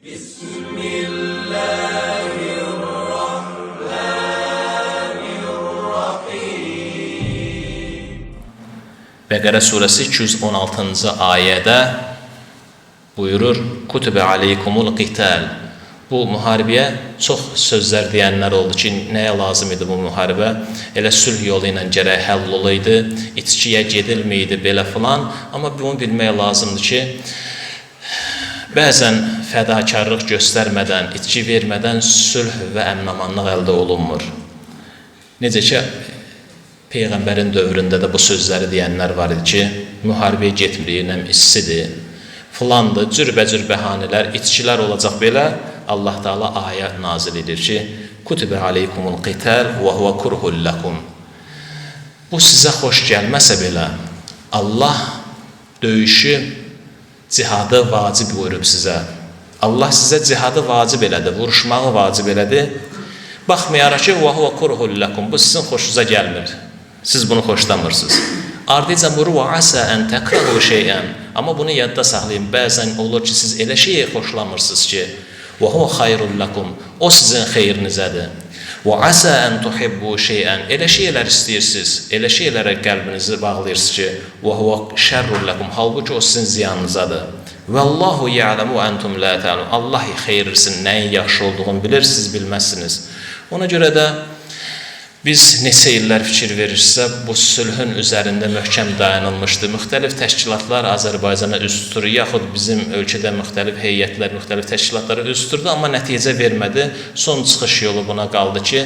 Bəqərə surəsi 216-cı ayədə buyurur: Kutubə aleykumul qital. Bu müharibəyə çox sözlər deyənlər oldu ki, nəyə lazım idi bu müharibə? Elə sülh yolu ilə gərək həll olaydı, içkiyə gedilməydi, belə filan. Amma bunu bilmək lazımdır ki, bəzən fədakarlıq göstərmədən, içki vermədən sülh və əmin-amanlıq əldə olunmur. Necə ki, Peyğəmbərin dövründə də bu sözləri deyənlər var idi ki, müharibəyə getmirik, nəm issidir, filandır, cürbəcür bəhanələr, içkilər olacaq belə. Allah Teala ayə nazil edir ki, Kutubə aleykumul qital və huvə kurhul lakum. Bu sizə xoş gəlməsə belə, Allah döyüşü, cihadı vacib buyurub sizə. Allah sizə cihadı vacib elədi, vuruşmağı vacib elədi. Baxmayaraq ki, və huvə kurhul lakum. Bu sizin xoşunuza gəlmir. Siz bunu xoşlamırsınız. Ardıca buyurur, və asə ən təkrahu şeyən. Amma bunu yadda saxlayın. Bəzən olur ki, siz elə şeyi xoşlamırsınız ki, və huvə xayrul lakum. O sizin xeyrinizədir. Və asə ən tuhibbu şeyən. Elə şeylər istəyirsiniz, elə şeylərə qəlbinizi bağlayırsınız ki, və huvə şərrul lakum. Halbuki o sizin ziyanınızadır. Vallahu ya'lamu entum la ta'lamun. Allah xeyirlisin, nəyin yaxşı olduğunu bilir, siz bilməzsiniz. Ona görə də biz neçə illər fikir verirsə, bu sülhün üzərində möhkəm dayanılmışdı. Müxtəlif təşkilatlar Azərbaycana üz tutur, yaxud bizim ölkədə müxtəlif heyətlər, müxtəlif təşkilatlara üz tuturdu, amma nəticə vermədi. Son çıxış yolu buna qaldı ki,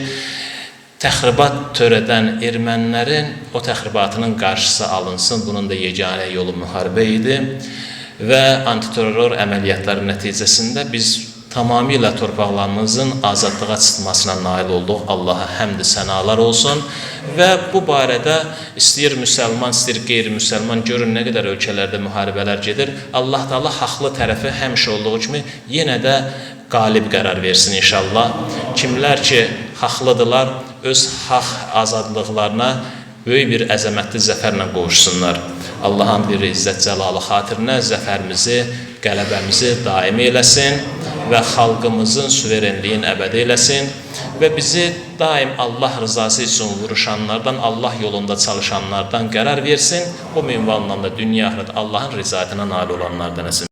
təxribat törədən ermənilərin o təxribatının qarşısı alınsın. Bunun da yeganə yolu müharibə idi və antiterror əməliyyatları nəticəsində biz tamamilə torpaqlarımızın azadlığa çıxmasına nail olduq. Allaha həmd sənalar olsun və bu barədə istəyir müsəlman, istəyir qeyri-müsəlman, görün nə qədər ölkələrdə müharibələr gedir. Allah Teala haqlı tərəfi həmişə olduğu kimi yenə də qalib qərar versin inşallah. Kimlər ki, haqlıdırlar, öz haq azadlıqlarına böyük bir əzəmətli zəfərlə qovuşsunlar. Allahın bir izzət cəlalı xatirinə zəfərimizi, qələbəmizi daim eləsin və xalqımızın suverenliyin əbədi eləsin və bizi daim Allah rızası üçün vuruşanlardan, Allah yolunda çalışanlardan qərar versin. Bu minvalından da dünya axirət Allahın rızayətine nail olanlardan etsin.